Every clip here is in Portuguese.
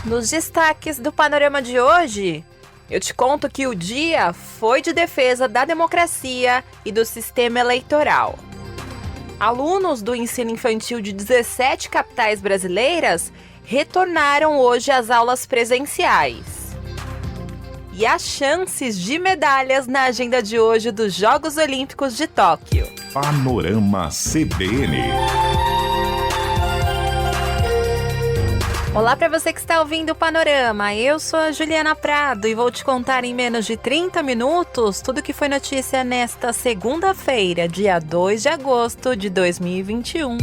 Nos destaques do Panorama de hoje, eu te conto que o dia foi de defesa da democracia e do sistema eleitoral. Alunos do ensino infantil de 17 capitais brasileiras retornaram hoje às aulas presenciais. E as chances de medalhas na agenda de hoje dos Jogos Olímpicos de Tóquio. Panorama CBN. Olá para você que está ouvindo o Panorama, eu sou a Juliana Prado e vou te contar em menos de 30 minutos tudo que foi notícia nesta segunda-feira, dia 2 de agosto de 2021.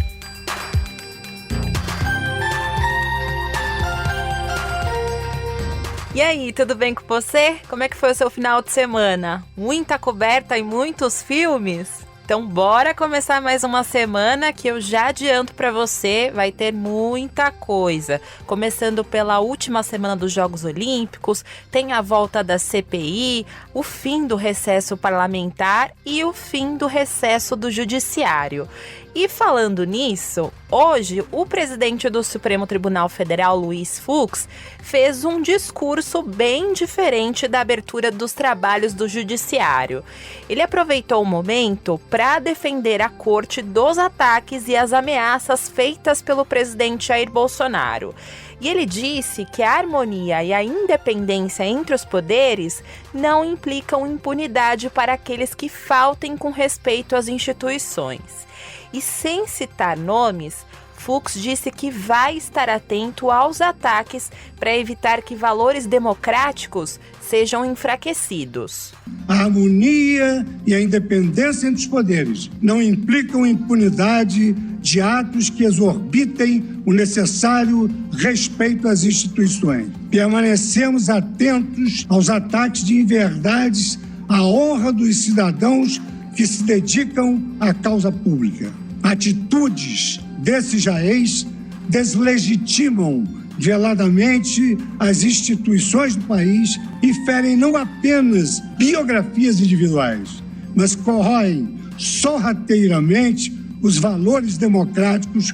E aí, tudo bem com você? Como é que foi o seu final de semana? Muita coberta e muitos filmes? Então bora começar mais uma semana que eu já adianto para você, vai ter muita coisa. Começando pela última semana dos Jogos Olímpicos, tem a volta da CPI, o fim do recesso parlamentar e o fim do recesso do Judiciário. E falando nisso, hoje o presidente do Supremo Tribunal Federal, Luiz Fux, fez um discurso bem diferente da abertura dos trabalhos do Judiciário. Ele aproveitou o momento para defender a corte dos ataques e as ameaças feitas pelo presidente Jair Bolsonaro. E ele disse que a harmonia e a independência entre os poderes não implicam impunidade para aqueles que faltem com respeito às instituições. E sem citar nomes, Fux disse que vai estar atento aos ataques para evitar que valores democráticos sejam enfraquecidos. A harmonia e a independência entre os poderes não implicam impunidade de atos que exorbitem o necessário respeito às instituições. Permanecemos atentos aos ataques de inverdades à honra dos cidadãos que se dedicam à causa pública. Atitudes desses jaez deslegitimam veladamente as instituições do país e ferem não apenas biografias individuais, mas corroem sorrateiramente os valores democráticos.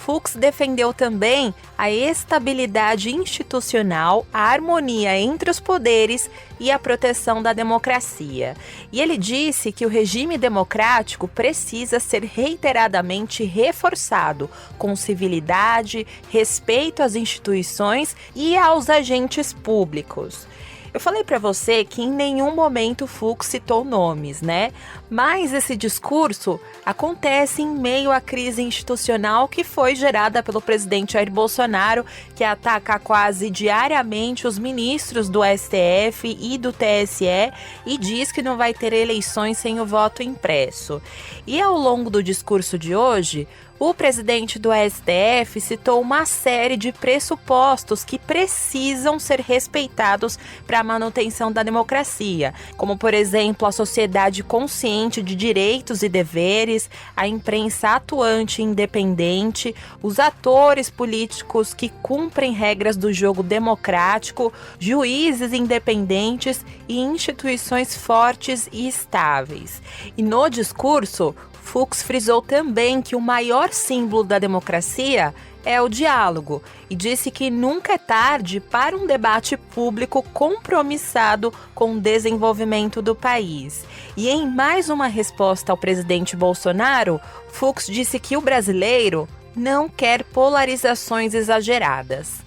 Fux defendeu também a estabilidade institucional, a harmonia entre os poderes e a proteção da democracia. E ele disse que o regime democrático precisa ser reiteradamente reforçado, com civilidade, respeito às instituições e aos agentes públicos. Eu falei para você que em nenhum momento Fux citou nomes, né? Mas esse discurso acontece em meio à crise institucional que foi gerada pelo presidente Jair Bolsonaro, que ataca quase diariamente os ministros do STF e do TSE e diz que não vai ter eleições sem o voto impresso. E ao longo do discurso de hoje, o presidente do STF citou uma série de pressupostos que precisam ser respeitados para a manutenção da democracia, como, por exemplo, a sociedade consciente de direitos e deveres, a imprensa atuante e independente, os atores políticos que cumprem regras do jogo democrático, juízes independentes e instituições fortes e estáveis. E no discurso, Fux frisou também que o maior símbolo da democracia é o diálogo e disse que nunca é tarde para um debate público compromissado com o desenvolvimento do país. E em mais uma resposta ao presidente Bolsonaro, Fux disse que o brasileiro não quer polarizações exageradas.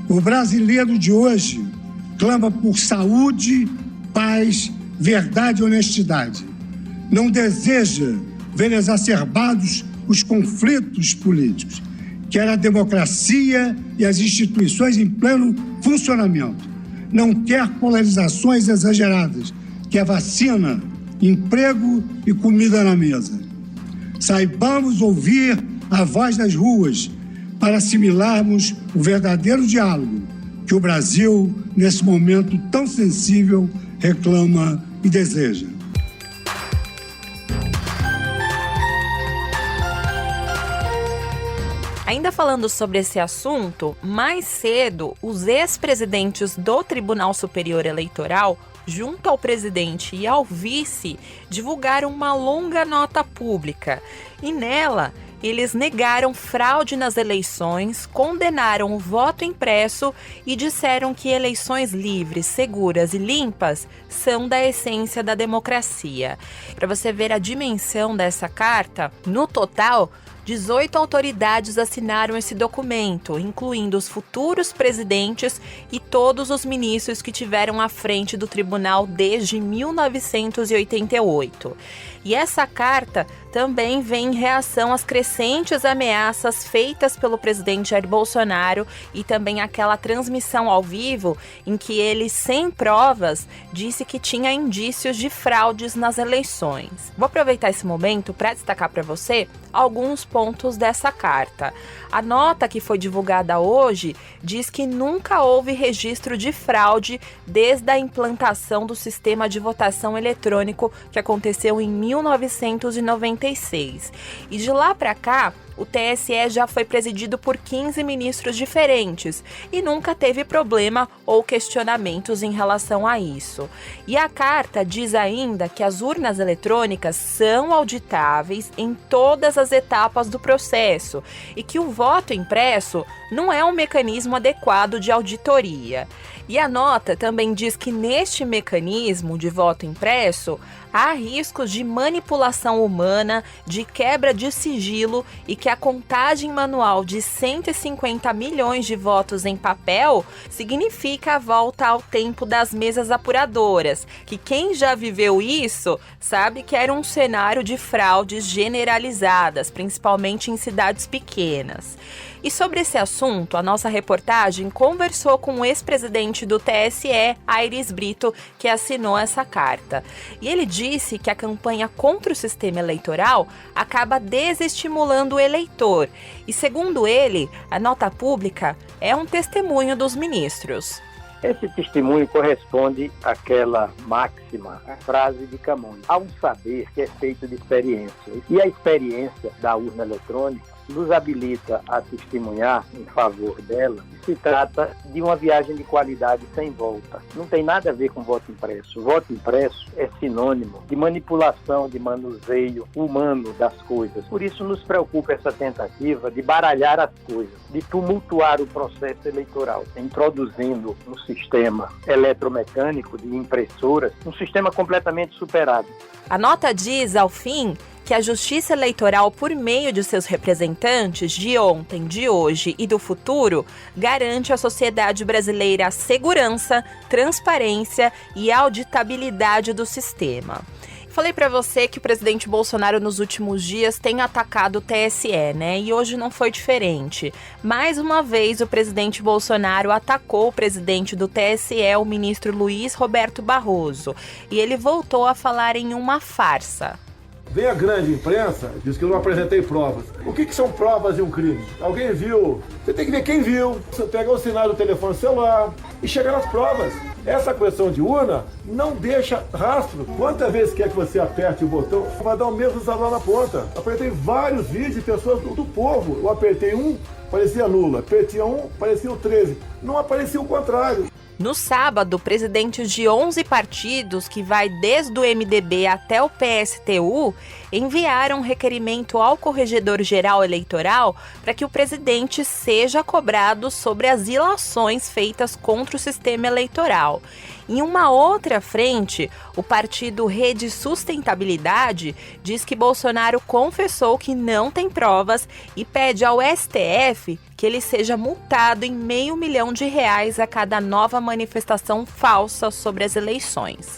O brasileiro de hoje clama por saúde, paz, verdade e honestidade. Não deseja ver exacerbados os conflitos políticos, quer a democracia e as instituições em pleno funcionamento. Não quer polarizações exageradas, quer vacina, emprego e comida na mesa. Saibamos ouvir a voz das ruas para assimilarmos o verdadeiro diálogo que o Brasil, nesse momento tão sensível, reclama e deseja. Ainda falando sobre esse assunto, mais cedo, os ex-presidentes do Tribunal Superior Eleitoral, junto ao presidente e ao vice, divulgaram uma longa nota pública. E nela, eles negaram fraude nas eleições, condenaram o voto impresso e disseram que eleições livres, seguras e limpas são da essência da democracia. Para você ver a dimensão dessa carta, no total, 18 autoridades assinaram esse documento, incluindo os futuros presidentes e todos os ministros que tiveram à frente do tribunal desde 1988. E essa carta também vem em reação às crescentes ameaças feitas pelo presidente Jair Bolsonaro e também aquela transmissão ao vivo em que ele, sem provas, disse que tinha indícios de fraudes nas eleições. Vou aproveitar esse momento para destacar para você alguns pontos dessa carta. A nota que foi divulgada hoje diz que nunca houve registro de fraude desde a implantação do sistema de votação eletrônico que aconteceu em 1996. E de lá para cá, o TSE já foi presidido por 15 ministros diferentes e nunca teve problema ou questionamentos em relação a isso. E a carta diz ainda que as urnas eletrônicas são auditáveis em todas as etapas do processo e que o voto impresso não é um mecanismo adequado de auditoria. E a nota também diz que neste mecanismo de voto impresso há riscos de manipulação humana, de quebra de sigilo e que a contagem manual de 150 milhões de votos em papel significa a volta ao tempo das mesas apuradoras, que quem já viveu isso sabe que era um cenário de fraudes generalizadas, principalmente em cidades pequenas. E sobre esse assunto, a nossa reportagem conversou com o ex-presidente do TSE, Aires Brito, que assinou essa carta. E ele disse que a campanha contra o sistema eleitoral acaba desestimulando o eleitor. E segundo ele, a nota pública é um testemunho dos ministros. Esse testemunho corresponde àquela máxima, a frase de Camões. Há um saber que é feito de experiência. E a experiência da urna eletrônica nos habilita a testemunhar em favor dela. Se trata de uma viagem de qualidade sem volta. Não tem nada a ver com voto impresso. O voto impresso é sinônimo de manipulação, de manuseio humano das coisas. Por isso nos preocupa essa tentativa de baralhar as coisas, de tumultuar o processo eleitoral, introduzindo um sistema eletromecânico de impressoras, um sistema completamente superado. A nota diz, ao fim, que a Justiça Eleitoral, por meio de seus representantes de ontem, de hoje e do futuro, garante à sociedade brasileira a segurança, transparência e auditabilidade do sistema. Falei para você que o presidente Bolsonaro nos últimos dias tem atacado o TSE, né? E hoje não foi diferente. Mais uma vez, o presidente Bolsonaro atacou o presidente do TSE, o ministro Luiz Roberto Barroso. E ele voltou a falar em uma farsa. Vem a grande imprensa, diz que eu não apresentei provas. O que são provas de um crime? Alguém viu? Você tem que ver quem viu. Você pega o sinal do telefone celular e chega nas provas. Essa questão de urna não deixa rastro. Quantas vezes quer que você aperte o botão, vai dar o mesmo sabor na ponta. Apertei vários vídeos de pessoas do povo. Eu apertei um, parecia Lula. Apertei um, parecia o 13. Não aparecia o contrário. No sábado, presidentes de 11 partidos, que vai desde o MDB até o PSTU, enviaram um requerimento ao Corregedor-Geral Eleitoral para que o presidente seja cobrado sobre as ilações feitas contra o sistema eleitoral. Em uma outra frente, o partido Rede Sustentabilidade diz que Bolsonaro confessou que não tem provas e pede ao STF que ele seja multado em R$500 mil a cada nova manifestação falsa sobre as eleições.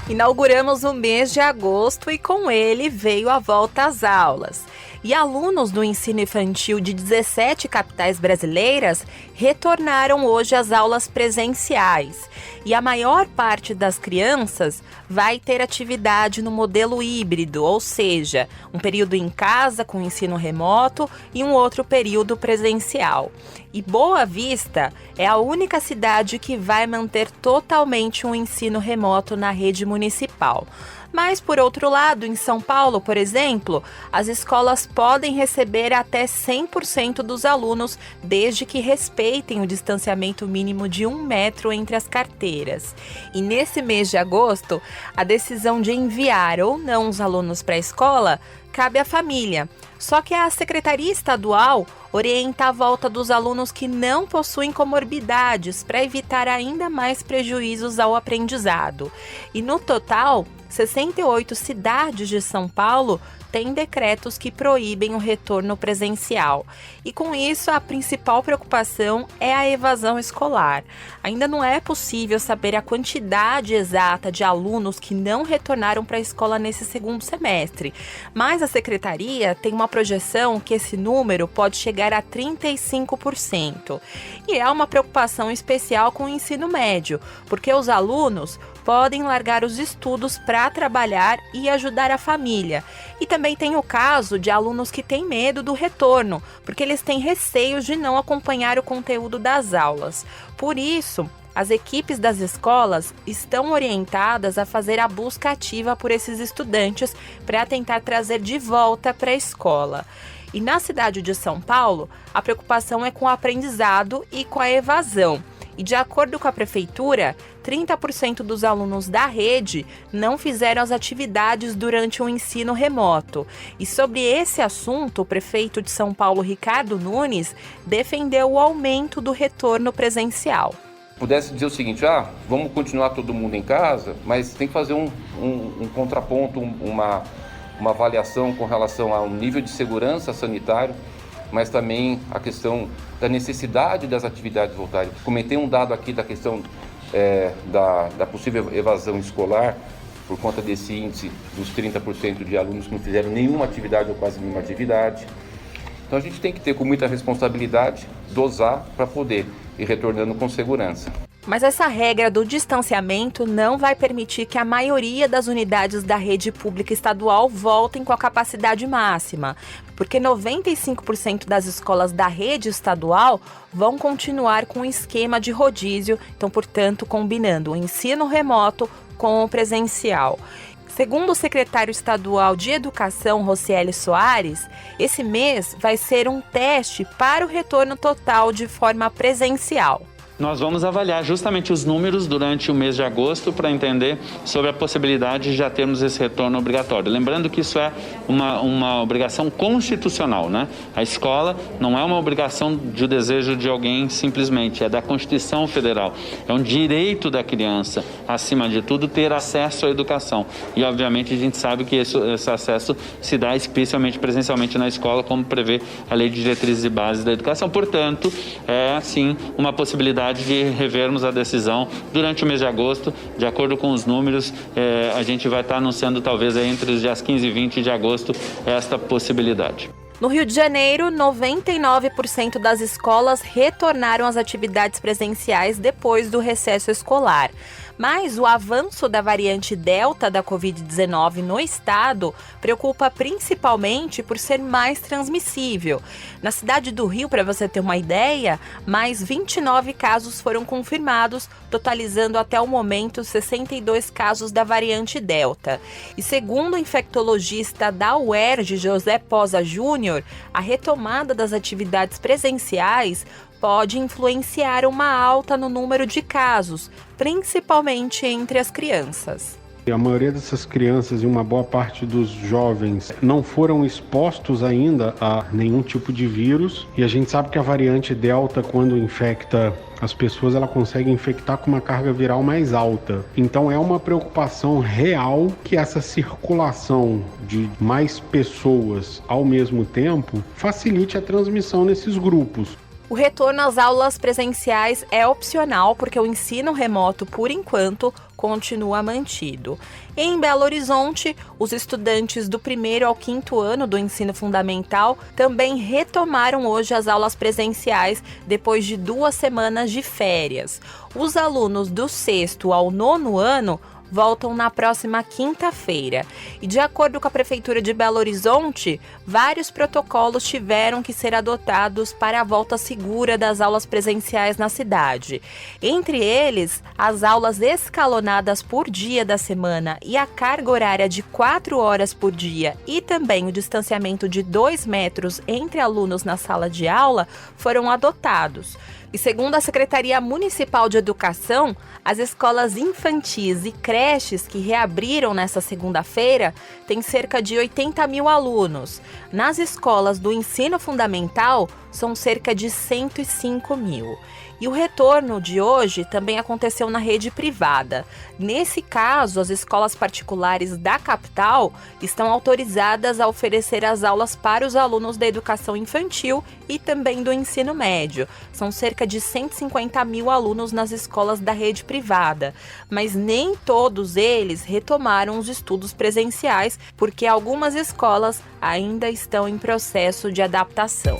Inauguramos o mês de agosto e com ele veio a volta às aulas. E alunos do ensino infantil de 17 capitais brasileiras retornaram hoje às aulas presenciais. E a maior parte das crianças vai ter atividade no modelo híbrido, ou seja, um período em casa com ensino remoto e um outro período presencial. E Boa Vista é a única cidade que vai manter totalmente um ensino remoto na rede municipal. Mas, por outro lado, em São Paulo, por exemplo, as escolas podem receber até 100% dos alunos, desde que respeitem o distanciamento mínimo de 1 metro entre as carteiras. E nesse mês de agosto, a decisão de enviar ou não os alunos para a escola cabe à família. Só que a Secretaria Estadual orienta a volta dos alunos que não possuem comorbidades para evitar ainda mais prejuízos ao aprendizado. E no total, 68 cidades de São Paulo têm decretos que proíbem o retorno presencial. E com isso, a principal preocupação é a evasão escolar. Ainda não é possível saber a quantidade exata de alunos que não retornaram para a escola nesse segundo semestre, mas a secretaria tem uma projeção que esse número pode chegar a 35%. E é uma preocupação especial com o ensino médio, porque os alunos podem largar os estudos para trabalhar e ajudar a família. E também tem o caso de alunos que têm medo do retorno, porque eles têm receios de não acompanhar o conteúdo das aulas. Por isso, as equipes das escolas estão orientadas a fazer a busca ativa por esses estudantes para tentar trazer de volta para a escola. E na cidade de São Paulo, a preocupação é com o aprendizado e com a evasão. E de acordo com a prefeitura, 30% dos alunos da rede não fizeram as atividades durante o ensino remoto. E sobre esse assunto, o prefeito de São Paulo, Ricardo Nunes, defendeu o aumento do retorno presencial. Pudesse dizer o seguinte, vamos continuar todo mundo em casa, mas tem que fazer um contraponto, uma avaliação com relação ao nível de segurança sanitário, mas também a questão da necessidade das atividades voltarem. Comentei um dado aqui da questão da possível evasão escolar, por conta desse índice dos 30% de alunos que não fizeram nenhuma atividade ou quase nenhuma atividade. Então a gente tem que ter com muita responsabilidade, dosar para poder ir retornando com segurança. Mas essa regra do distanciamento não vai permitir que a maioria das unidades da rede pública estadual voltem com a capacidade máxima, porque 95% das escolas da rede estadual vão continuar com o esquema de rodízio, então, portanto, combinando o ensino remoto com o presencial. Segundo o secretário estadual de Educação, Rocieli Soares, esse mês vai ser um teste para o retorno total de forma presencial. Nós vamos avaliar justamente os números durante o mês de agosto para entender sobre a possibilidade de já termos esse retorno obrigatório. Lembrando que isso é uma obrigação constitucional, né? A escola não é uma obrigação de desejo de alguém simplesmente, é da Constituição Federal. É um direito da criança, acima de tudo, ter acesso à educação. E, obviamente, a gente sabe que esse acesso se dá especialmente presencialmente na escola, como prevê a Lei de Diretrizes e Bases da Educação. Portanto, é, sim, uma possibilidade de revermos a decisão durante o mês de agosto. De acordo com os números, a gente vai estar anunciando talvez entre os dias 15 e 20 de agosto esta possibilidade. No Rio de Janeiro, 99% das escolas retornaram às atividades presenciais depois do recesso escolar. Mas o avanço da variante Delta da Covid-19 no estado preocupa principalmente por ser mais transmissível. Na cidade do Rio, para você ter uma ideia, mais 29 casos foram confirmados, totalizando até o momento 62 casos da variante Delta. E segundo o infectologista da UERJ, José Posa Júnior, a retomada das atividades presenciais pode influenciar uma alta no número de casos, principalmente entre as crianças. A maioria dessas crianças e uma boa parte dos jovens não foram expostos ainda a nenhum tipo de vírus, e a gente sabe que a variante Delta, quando infecta as pessoas, ela consegue infectar com uma carga viral mais alta. Então é uma preocupação real que essa circulação de mais pessoas ao mesmo tempo facilite a transmissão nesses grupos. O retorno às aulas presenciais é opcional, porque o ensino remoto, por enquanto, continua mantido. Em Belo Horizonte, os estudantes do 1º ao 5º ano do ensino fundamental também retomaram hoje as aulas presenciais depois de 2 semanas de férias. Os alunos do 6º ao 9º ano voltam na próxima quinta-feira. E de acordo com a Prefeitura de Belo Horizonte, vários protocolos tiveram que ser adotados para a volta segura das aulas presenciais na cidade. Entre eles, as aulas escalonadas por dia da semana e a carga horária de 4 horas por dia e também o distanciamento de 2 metros entre alunos na sala de aula foram adotados. E segundo a Secretaria Municipal de Educação, as escolas infantis e creches que reabriram nesta segunda-feira têm cerca de 80 mil alunos. Nas escolas do ensino fundamental, são cerca de 105 mil. E o retorno de hoje também aconteceu na rede privada. Nesse caso, as escolas particulares da capital estão autorizadas a oferecer as aulas para os alunos da educação infantil e também do ensino médio. São cerca de 150 mil alunos nas escolas da rede privada, mas nem todos eles retomaram os estudos presenciais, porque algumas escolas ainda estão em processo de adaptação.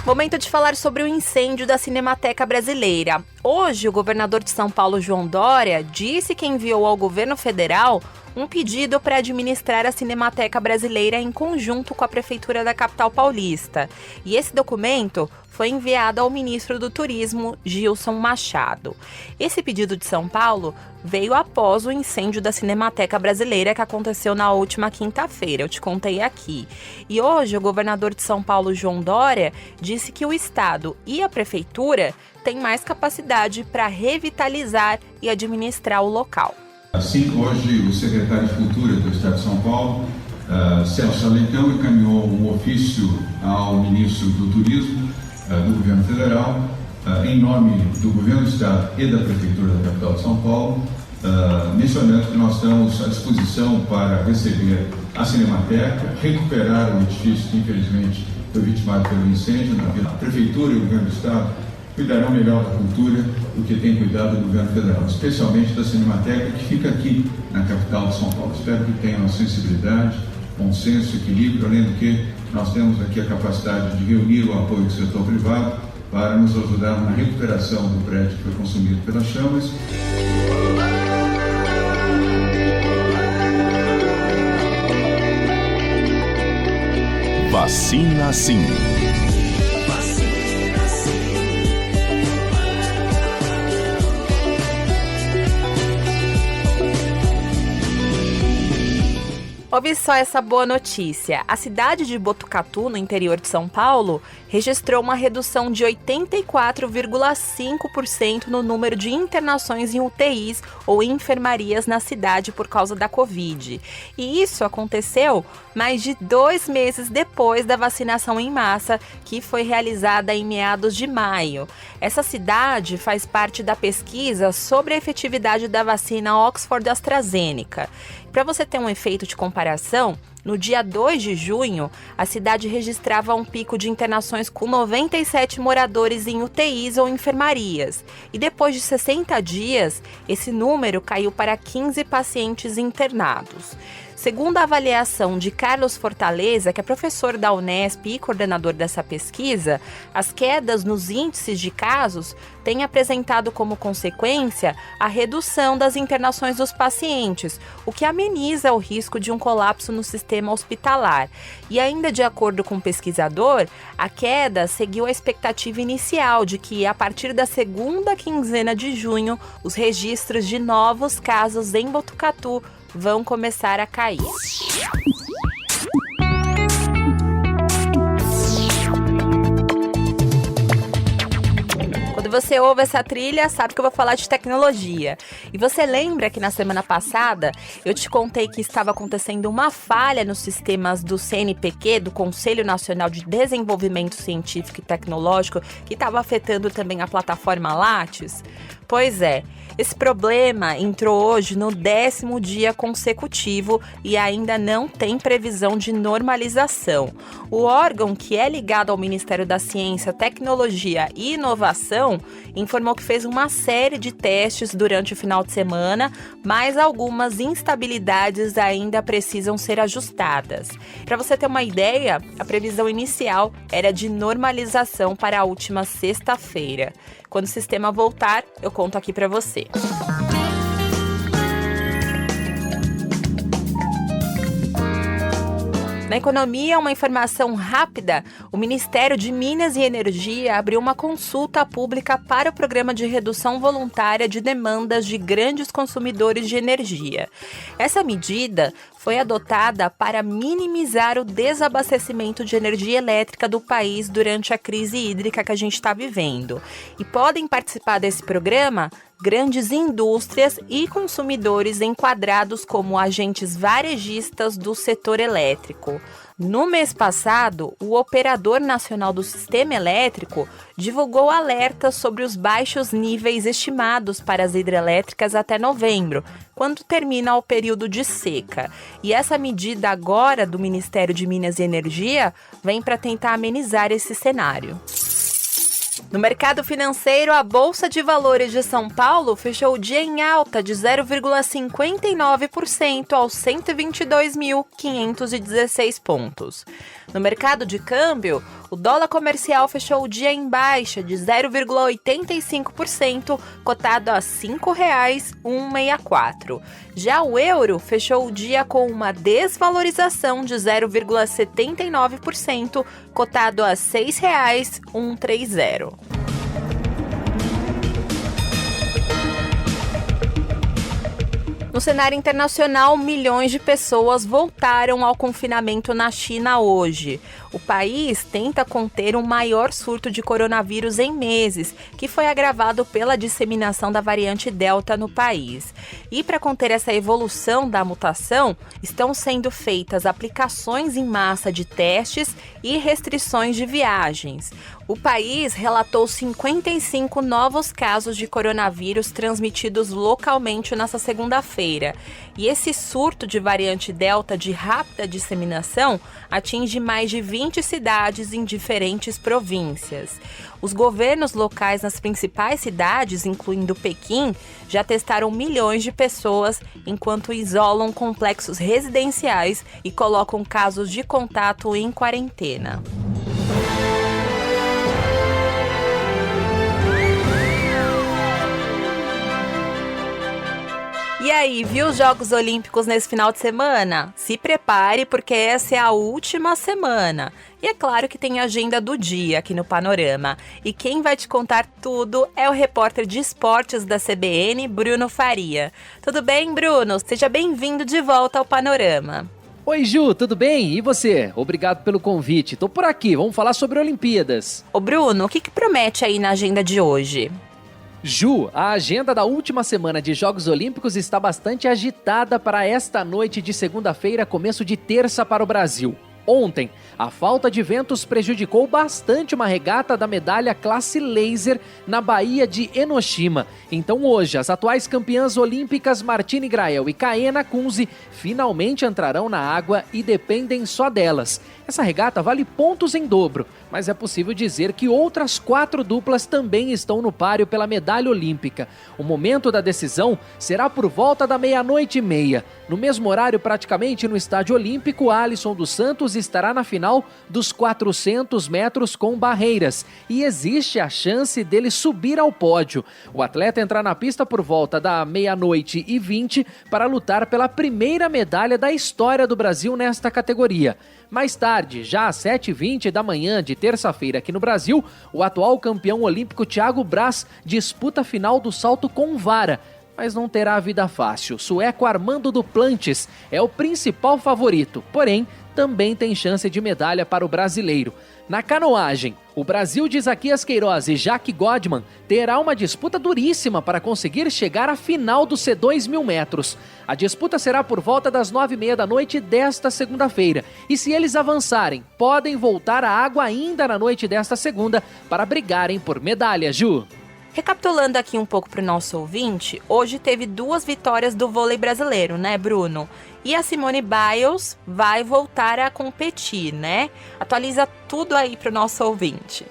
Momento de falar sobre o incêndio da Cinemateca Brasileira. Hoje, o governador de São Paulo, João Dória, disse que enviou ao governo federal um pedido para administrar a Cinemateca Brasileira em conjunto com a Prefeitura da capital paulista. E esse documento foi enviado ao ministro do Turismo, Gilson Machado. Esse pedido de São Paulo veio após o incêndio da Cinemateca Brasileira que aconteceu na última quinta-feira, eu te contei aqui. E hoje o governador de São Paulo, João Dória, disse que o Estado e a Prefeitura têm mais capacidade para revitalizar e administrar o local. Assim, hoje o secretário de Cultura do Estado de São Paulo, Celso Alecão, encaminhou um ofício ao ministro do Turismo do governo federal, em nome do governo do Estado e da Prefeitura da capital de São Paulo, mencionando que nós estamos à disposição para receber a Cinemateca, recuperar o edifício que infelizmente foi vitimado pelo incêndio. A Prefeitura e o governo do Estado cuidarão melhor da cultura do que tem cuidado do governo federal, especialmente da Cinemateca, que fica aqui na capital de São Paulo. Espero que tenham sensibilidade, bom senso, equilíbrio, além do que nós temos aqui a capacidade de reunir o apoio do setor privado para nos ajudar na recuperação do prédio que foi consumido pelas chamas. Vacina sim. Ouve só essa boa notícia. A cidade de Botucatu, no interior de São Paulo, registrou uma redução de 84,5% no número de internações em UTIs ou enfermarias na cidade por causa da Covid. E isso aconteceu mais de 2 meses depois da vacinação em massa, que foi realizada em meados de maio. Essa cidade faz parte da pesquisa sobre a efetividade da vacina Oxford-AstraZeneca. Para você ter um efeito de comparação, no dia 2 de junho, a cidade registrava um pico de internações com 97 moradores em UTIs ou enfermarias. E depois de 60 dias, esse número caiu para 15 pacientes internados. Segundo a avaliação de Carlos Fortaleza, que é professor da Unesp e coordenador dessa pesquisa, as quedas nos índices de casos têm apresentado como consequência a redução das internações dos pacientes, o que ameniza o risco de um colapso no sistema hospitalar. E ainda de acordo com o pesquisador, a queda seguiu a expectativa inicial de que, a partir da segunda quinzena de junho, os registros de novos casos em Botucatu vão começar a cair. Quando você ouve essa trilha, sabe que eu vou falar de tecnologia. E você lembra que na semana passada eu te contei que estava acontecendo uma falha nos sistemas do CNPq, do Conselho Nacional de Desenvolvimento Científico e Tecnológico, que estava afetando também a plataforma Lattes? Pois é, Esse problema entrou hoje no 10º dia consecutivo e ainda não tem previsão de normalização. O órgão, que é ligado ao Ministério da Ciência, Tecnologia e Inovação, informou que fez uma série de testes durante o final de semana, mas algumas instabilidades ainda precisam ser ajustadas. Para você ter uma ideia, a previsão inicial era de normalização para a última sexta-feira. Quando o sistema voltar, eu conto aqui para você. Na economia, uma informação rápida: o Ministério de Minas e Energia abriu uma consulta pública para o Programa de Redução Voluntária de Demandas de Grandes Consumidores de Energia. Essa medida foi adotada para minimizar o desabastecimento de energia elétrica do país durante a crise hídrica que a gente está vivendo. E podem participar desse programa grandes indústrias e consumidores enquadrados como agentes varejistas do setor elétrico. No mês passado, o Operador Nacional do Sistema Elétrico divulgou alertas sobre os baixos níveis estimados para as hidrelétricas até novembro, quando termina o período de seca. E essa medida agora do Ministério de Minas e Energia vem para tentar amenizar esse cenário. No mercado financeiro, a Bolsa de Valores de São Paulo fechou o dia em alta de 0,59% aos 122.516 pontos. No mercado de câmbio, o dólar comercial fechou o dia em baixa de 0,85%, cotado a R$ 5,164. Já o euro fechou o dia com uma desvalorização de 0,79%, cotado a R$ 6,130. No cenário internacional, milhões de pessoas voltaram ao confinamento na China hoje. O país tenta conter o maior surto de coronavírus em meses, que foi agravado pela disseminação da variante Delta no país. E para conter essa evolução da mutação, estão sendo feitas aplicações em massa de testes e restrições de viagens. O país relatou 55 novos casos de coronavírus transmitidos localmente nesta segunda-feira. E esse surto de variante Delta de rápida disseminação atinge mais de 20 cidades em diferentes províncias. Os governos locais nas principais cidades, incluindo Pequim, já testaram milhões de pessoas, enquanto isolam complexos residenciais e colocam casos de contato em quarentena. E aí, viu os Jogos Olímpicos nesse final de semana? Se prepare, porque essa é a última semana. E é claro que tem a agenda do dia aqui no Panorama. E quem vai te contar tudo é o repórter de esportes da CBN, Bruno Faria. Tudo bem, Bruno? Seja bem-vindo de volta ao Panorama. Oi, Ju, tudo bem? E você? Obrigado pelo convite. Tô por aqui, vamos falar sobre Olimpíadas. Ô, Bruno, o que promete aí na agenda de hoje? Ju, a agenda da última semana de Jogos Olímpicos está bastante agitada para esta noite de segunda-feira, começo de terça para o Brasil. Ontem, a falta de ventos prejudicou bastante uma regata da medalha classe laser na Baía de Enoshima. Então hoje, as atuais campeãs olímpicas Martine Grael e Kaena Kunze finalmente entrarão na água e dependem só delas. Essa regata vale pontos em dobro, mas é possível dizer que outras 4 duplas também estão no páreo pela medalha olímpica. O momento da decisão será por volta da 00:30. No mesmo horário, praticamente no Estádio Olímpico, Alisson dos Santos estará na final dos 400 metros com barreiras e existe a chance dele subir ao pódio. O atleta entra na pista por volta da 00:20 para lutar pela primeira medalha da história do Brasil nesta categoria. Mais tarde, já às 7h20 da manhã de terça-feira aqui no Brasil, o atual campeão olímpico Thiago Braz disputa a final do salto com vara, mas não terá vida fácil. O sueco Armando Duplantis é o principal favorito, porém também tem chance de medalha para o brasileiro. Na canoagem, o Brasil de Isaquias Queiroz e Jaque Godman terá uma disputa duríssima para conseguir chegar à final dos C2 1000 metros. A disputa será por volta das 9h30 da noite desta segunda-feira. E se eles avançarem, podem voltar à água ainda na noite desta segunda para brigarem por medalha, Ju. Recapitulando aqui um pouco para o nosso ouvinte, hoje teve 2 vitórias do vôlei brasileiro, né, Bruno? E a Simone Biles vai voltar a competir, né? Atualiza tudo aí para o nosso ouvinte.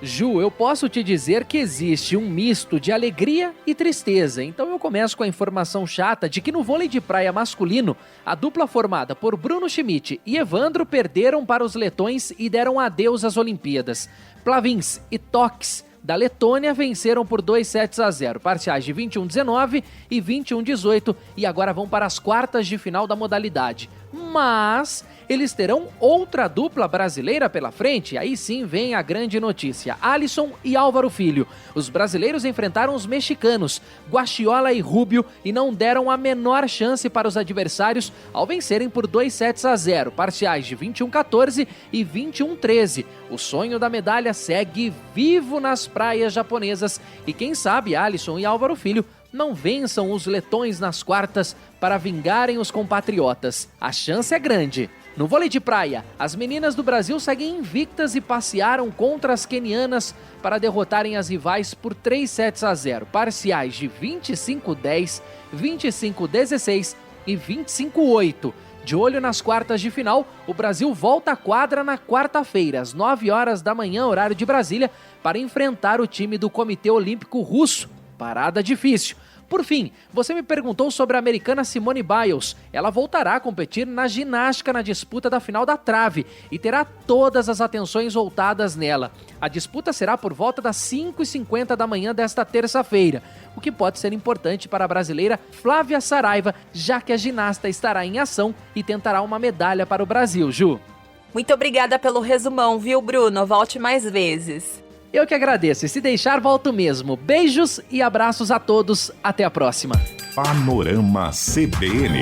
Ju, eu posso te dizer que existe um misto de alegria e tristeza. Então eu começo com a informação chata de que no vôlei de praia masculino, a dupla formada por Bruno Schmidt e Evandro perderam para os letões e deram adeus às Olimpíadas. Plavins e Toks da Letônia venceram por 2-0, parciais de 21-19 e 21-18, e agora vão para as quartas de final da modalidade. Mas eles terão outra dupla brasileira pela frente. Aí sim vem a grande notícia: Alisson e Álvaro Filho. Os brasileiros enfrentaram os mexicanos, Guaxiola e Rubio, e não deram a menor chance para os adversários ao vencerem por 2-0, parciais de 21-14 e 21-13. O sonho da medalha segue vivo nas praias japonesas e quem sabe Alisson e Álvaro Filho não vençam os letões nas quartas para vingarem os compatriotas. A chance é grande. No vôlei de praia, as meninas do Brasil seguem invictas e passearam contra as quenianas para derrotarem as rivais por 3-0, parciais de 25-10, 25-16 e 25-8. De olho nas quartas de final, o Brasil volta à quadra na quarta-feira, às 9 horas da manhã, horário de Brasília, para enfrentar o time do Comitê Olímpico Russo. Parada difícil. Por fim, você me perguntou sobre a americana Simone Biles. Ela voltará a competir na ginástica na disputa da final da trave e terá todas as atenções voltadas nela. A disputa será por volta das 5h50 da manhã desta terça-feira, o que pode ser importante para a brasileira Flávia Saraiva, já que a ginasta estará em ação e tentará uma medalha para o Brasil, Ju. Muito obrigada pelo resumão, viu, Bruno? Volte mais vezes. Eu que agradeço, e se deixar, volto mesmo. Beijos e abraços a todos, até a próxima. Panorama CBN.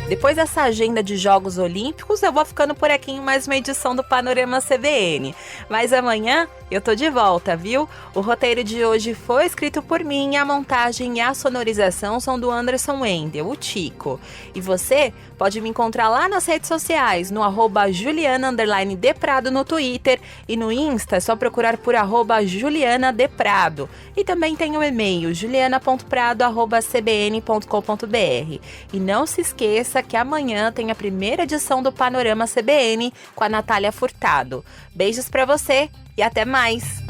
Depois dessa agenda de Jogos Olímpicos, eu vou ficando por aqui em mais uma edição do Panorama CBN. Mas amanhã eu tô de volta, viu? O roteiro de hoje foi escrito por mim, a montagem e a sonorização são do Anderson Wendel, o Tico. E você pode me encontrar lá nas redes sociais, no @Juliana_Deprado no Twitter e no Insta é só procurar por @JulianaDeprado. E também tem o e-mail juliana.prado@cbn.com.br. E não se esqueça que amanhã tem a primeira edição do Panorama CBN com a Natália Furtado. Beijos pra você e até mais!